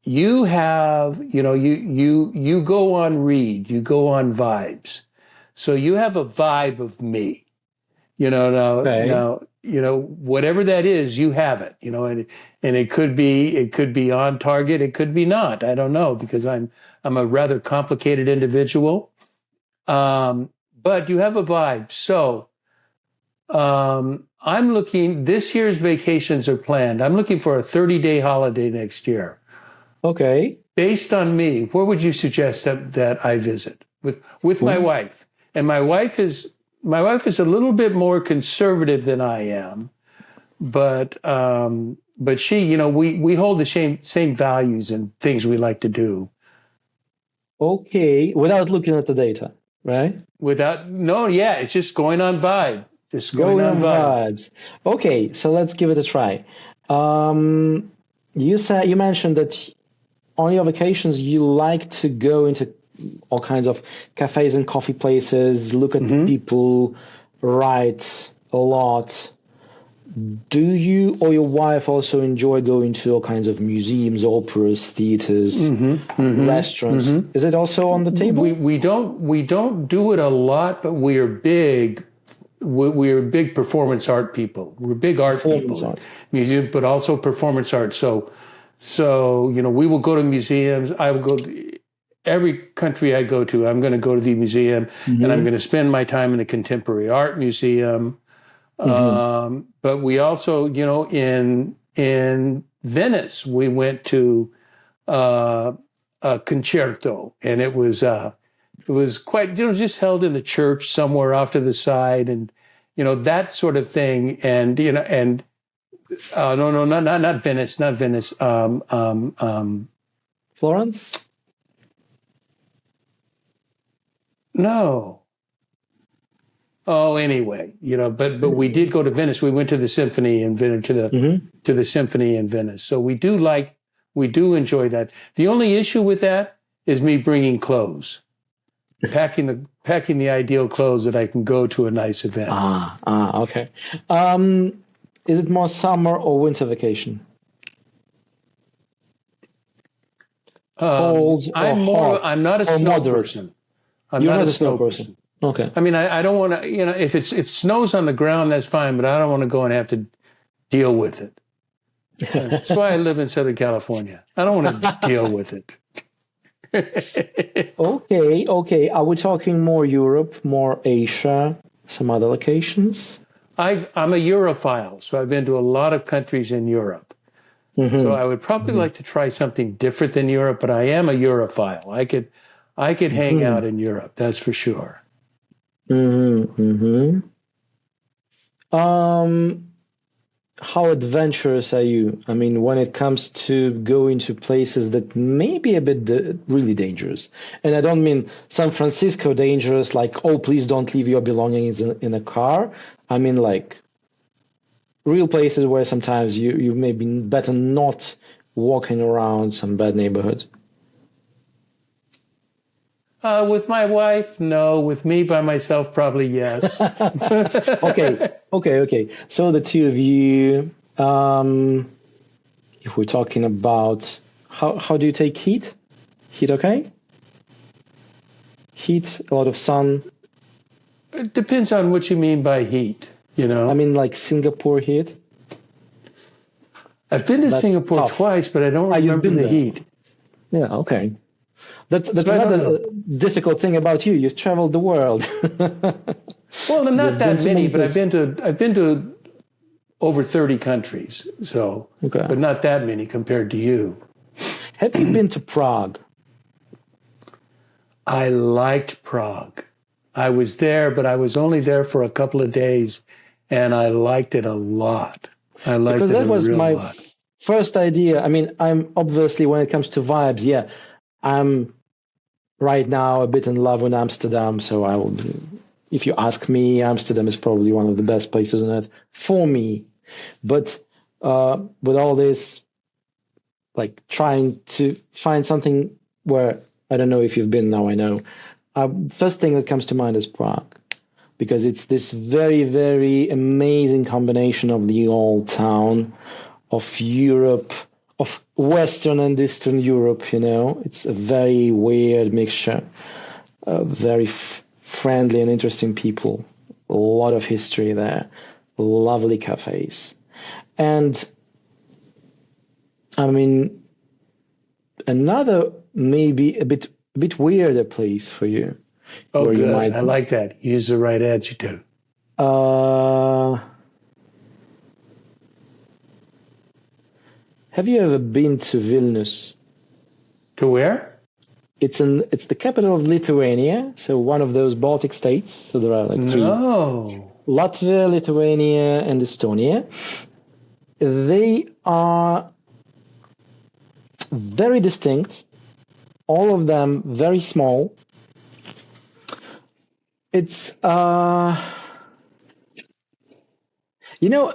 Speaker 2: you have, you go on read, you go on vibes. So you have a vibe of me, now, whatever that is, you have it, and it could be on target. It could be not. I don't know, because I'm a rather complicated individual. But you have a vibe. So, I'm looking, this year's vacations are planned. I'm looking for a 30-day holiday next year.
Speaker 3: Okay.
Speaker 2: Based on me, where would you suggest that I visit with my wife? And my wife is a little bit more conservative than I am, but she, we hold the same values and things we like to do.
Speaker 3: Okay, without looking at the data. right?
Speaker 2: It's just going on vibe. Just going
Speaker 3: Going
Speaker 2: on
Speaker 3: on
Speaker 2: vibe.
Speaker 3: vibes. Okay, so let's give it a try. You mentioned that on your vacations you like to go into all kinds of cafes and coffee places, look at
Speaker 2: Mm-hmm.
Speaker 3: people, write a lot. Do you or your wife also enjoy going to all kinds of museums, operas, theaters,
Speaker 2: Mm-hmm. Mm-hmm.
Speaker 3: restaurants?
Speaker 2: Mm-hmm.
Speaker 3: Is it also on the table?
Speaker 2: We don't do it a lot, but we are big. We're big performance art people. We're big art
Speaker 3: Performance
Speaker 2: people,
Speaker 3: art.
Speaker 2: museum, but also performance art. So we will go to museums. I will go to every country I go to. I'm going to go to the museum, and I'm
Speaker 3: Mm-hmm.
Speaker 2: going to spend my time in the contemporary art museum.
Speaker 3: Mm-hmm.
Speaker 2: But we also, in Venice, we went to a concerto, and it was quite, just held in a church somewhere off to the side, and that sort of thing. And no, not Venice, not Venice.
Speaker 3: Florence?
Speaker 2: No. Oh, anyway, but we did go to Venice. We went to the symphony in Venice,
Speaker 3: Mm-hmm.
Speaker 2: to the symphony in Venice. So we do enjoy that. The only issue with that is me bringing clothes, packing the ideal clothes that I can go to a nice event.
Speaker 3: Okay. Is it more summer or winter vacation? Cold or hot
Speaker 2: I'm not a
Speaker 3: or
Speaker 2: snow
Speaker 3: moderate?
Speaker 2: person. I'm
Speaker 3: You're
Speaker 2: not
Speaker 3: not
Speaker 2: a
Speaker 3: a snow
Speaker 2: snow
Speaker 3: person.
Speaker 2: person.
Speaker 3: Okay.
Speaker 2: I mean, I don't want to, if snow's on the ground, that's fine, but I don't want to go and have to deal with it. That's why I live in Southern California. I don't want to deal with it.
Speaker 3: Okay. Are we talking more Europe, more Asia, some other locations?
Speaker 2: I'm a Europhile, so I've been to a lot of countries in Europe. So I would probably like to try something different than Europe, but I am a Europhile. I could hang out in Europe, that's for sure.
Speaker 3: How adventurous are you? I mean, when it comes to going to places that may be a bit really dangerous. And I don't mean San Francisco dangerous, like, oh, please don't leave your belongings in a car. I mean, like, real places where sometimes you may be better not walking around some bad neighborhoods.
Speaker 2: With my wife, no. With me by myself, probably yes.
Speaker 3: Okay. So the two of you, if we're talking about how do you take heat? Heat, okay? Heat, a lot of sun.
Speaker 2: It depends on what you mean by heat,
Speaker 3: I mean, like Singapore heat.
Speaker 2: I've been to
Speaker 3: That's
Speaker 2: Singapore
Speaker 3: tough.
Speaker 2: twice, but I don't
Speaker 3: You've
Speaker 2: remember
Speaker 3: been
Speaker 2: the
Speaker 3: there.
Speaker 2: heat.
Speaker 3: Yeah, okay. That's
Speaker 2: So I don't
Speaker 3: another
Speaker 2: know.
Speaker 3: difficult thing about you. You've traveled the world.
Speaker 2: Well, not
Speaker 3: You've been
Speaker 2: that
Speaker 3: to
Speaker 2: many,
Speaker 3: many
Speaker 2: but I've
Speaker 3: places.
Speaker 2: been to over 30 countries. So,
Speaker 3: Okay.
Speaker 2: but not that many compared to you.
Speaker 3: Have you been to Prague?
Speaker 2: I liked Prague. I was there, but I was only there for a couple of days, and I liked it a lot. I liked
Speaker 3: Because
Speaker 2: it
Speaker 3: that
Speaker 2: a
Speaker 3: was
Speaker 2: real
Speaker 3: my
Speaker 2: lot.
Speaker 3: first idea. I mean, I'm obviously, when it comes to vibes, yeah, I'm right now a bit in love with Amsterdam. So if you ask me, Amsterdam is probably one of the best places on earth for me. But with all this, like trying to find something where, I don't know if you've been, now I know. First thing that comes to mind is Prague, because it's this very, very amazing combination of the old town, of Europe, of Western and Eastern Europe. It's a very weird mixture. Very friendly and interesting people. A lot of history there. Lovely cafes. And I mean, another maybe a bit weirder place for you,
Speaker 2: Oh,
Speaker 3: where you
Speaker 2: good.
Speaker 3: might.
Speaker 2: I like that. Use the right adjective.
Speaker 3: Have you ever been to Vilnius?
Speaker 2: To where?
Speaker 3: It's the capital of Lithuania, so one of those Baltic states. So there are like three:
Speaker 2: No.
Speaker 3: Latvia, Lithuania, and Estonia. They are very distinct, all of them very small, It's you know,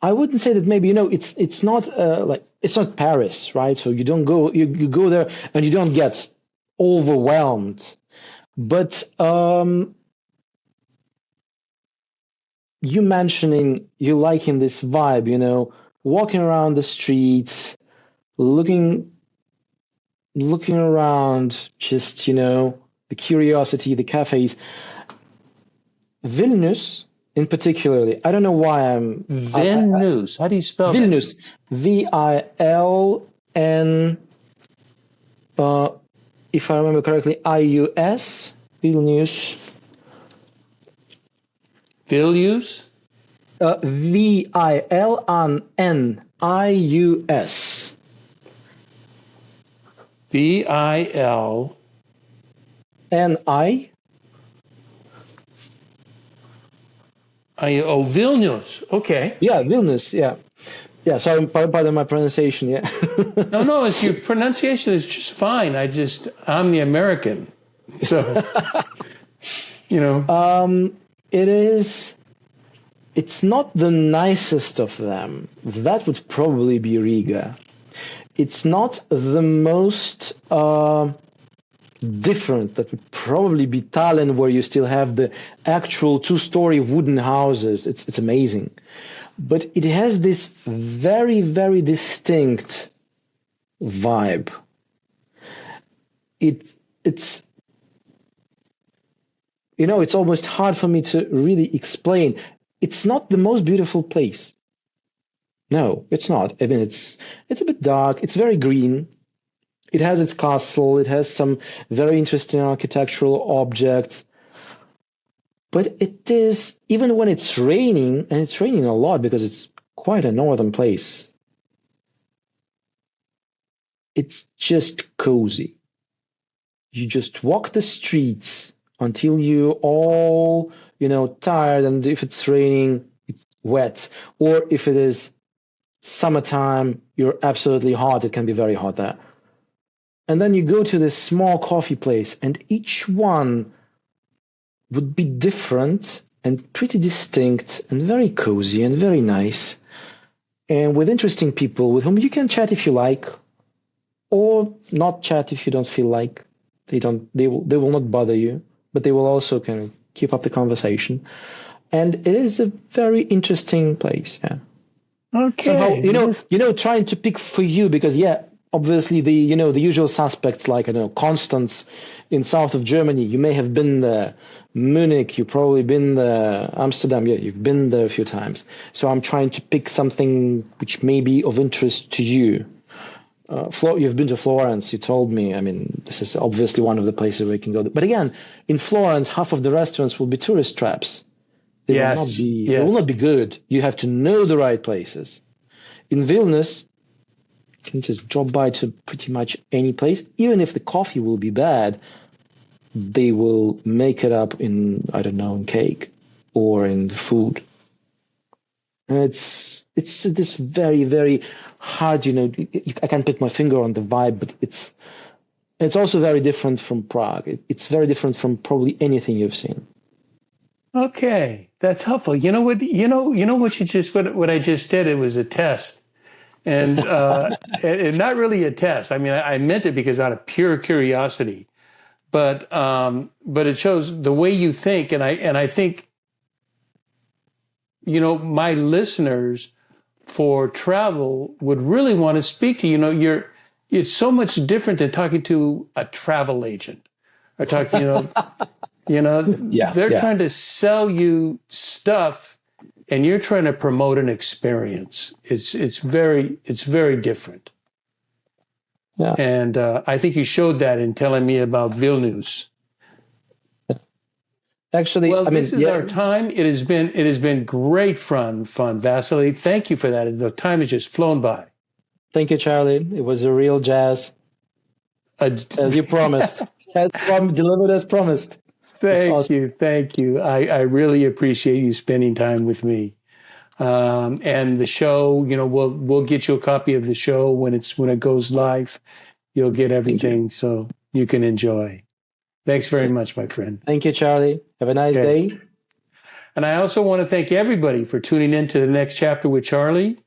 Speaker 3: I wouldn't say that maybe, it's not like it's not Paris, right? So you don't go you go there and you don't get overwhelmed. But you mentioning you liking this vibe, walking around the streets, looking around, just, the curiosity, the cafes. Vilnius, in particularly, I don't know why
Speaker 2: Vilnius. How do you spell that?
Speaker 3: Vilnius, Viln, if I remember correctly, IUS, Vilnius.
Speaker 2: Vilnius?
Speaker 3: Vilnius.
Speaker 2: VIL.
Speaker 3: NI.
Speaker 2: Vilnius. Okay.
Speaker 3: Yeah, Vilnius. Yeah. Yeah. Sorry, pardon my pronunciation. Yeah.
Speaker 2: No, it's your pronunciation is just fine. I'm the American. So,
Speaker 3: It's not the nicest of them. That would probably be Riga. It's not the most different. That would probably be Tallinn, where you still have the actual two-story wooden houses. It's amazing. But it has this very, very distinct vibe. It's it's almost hard for me to really explain. It's not the most beautiful place. No, it's not. I mean, it's a bit dark. It's very green. It has its castle. It has some very interesting architectural objects. But it is, even when it's raining, and it's raining a lot because it's quite a northern place, it's just cozy. You just walk the streets until you're all, tired, and if it's raining, it's wet. Or if it is summertime, you're absolutely hot. It can be very hot there. And then you go to this small coffee place, and each one would be different and pretty distinct and very cozy and very nice, and with interesting people with whom you can chat if you like, or not chat if you don't feel like. They will not bother you, but they will also kind of keep up the conversation. And it is a very interesting place. Yeah.
Speaker 2: Okay.
Speaker 3: Somehow, trying to pick for you because, obviously the usual suspects like, Constance in south of Germany. You may have been there. Munich, you've probably been there. Amsterdam, you've been there a few times. So I'm trying to pick something which may be of interest to you. You've been to Florence, you told me. I mean, this is obviously one of the places where you can go. But again, in Florence, half of the restaurants will be tourist traps. They will not be good. You have to know the right places. In Vilnius, you can just drop by to pretty much any place. Even if the coffee will be bad, they will make it up in, I don't know, in cake or in the food. And it's this very, very hard, I can't put my finger on the vibe, but it's also very different from Prague. It's very different from probably anything you've seen.
Speaker 2: Okay, that's helpful. You know what? What I just did. It was a test, and and not really a test. I mean, I meant it because out of pure curiosity, but it shows the way you think, and I think, my listeners for travel would really want to speak to you. It's so much different than talking to a travel agent or talking, they're trying to sell you stuff and you're trying to promote an experience. It's very different.
Speaker 3: Yeah.
Speaker 2: And I think you showed that in telling me about Vilnius.
Speaker 3: Actually,
Speaker 2: this is our time. It has been great fun, Vasily. Thank you for that. The time has just flown by.
Speaker 3: Thank you, Charlie. It was a real jazz, as you promised. Delivered as promised.
Speaker 2: Thank you. I really appreciate you spending time with me. And the show, we'll get you a copy of the show when it goes live. You'll get everything so you can enjoy. Thanks very much, my friend.
Speaker 3: Thank you, Charlie. Have a nice day.
Speaker 2: And I also want to thank everybody for tuning in to the next chapter with Charlie.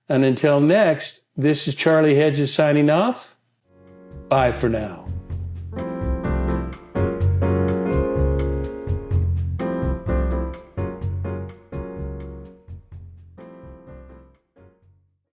Speaker 2: And until next, this is Charlie Hedges signing off. Bye for now.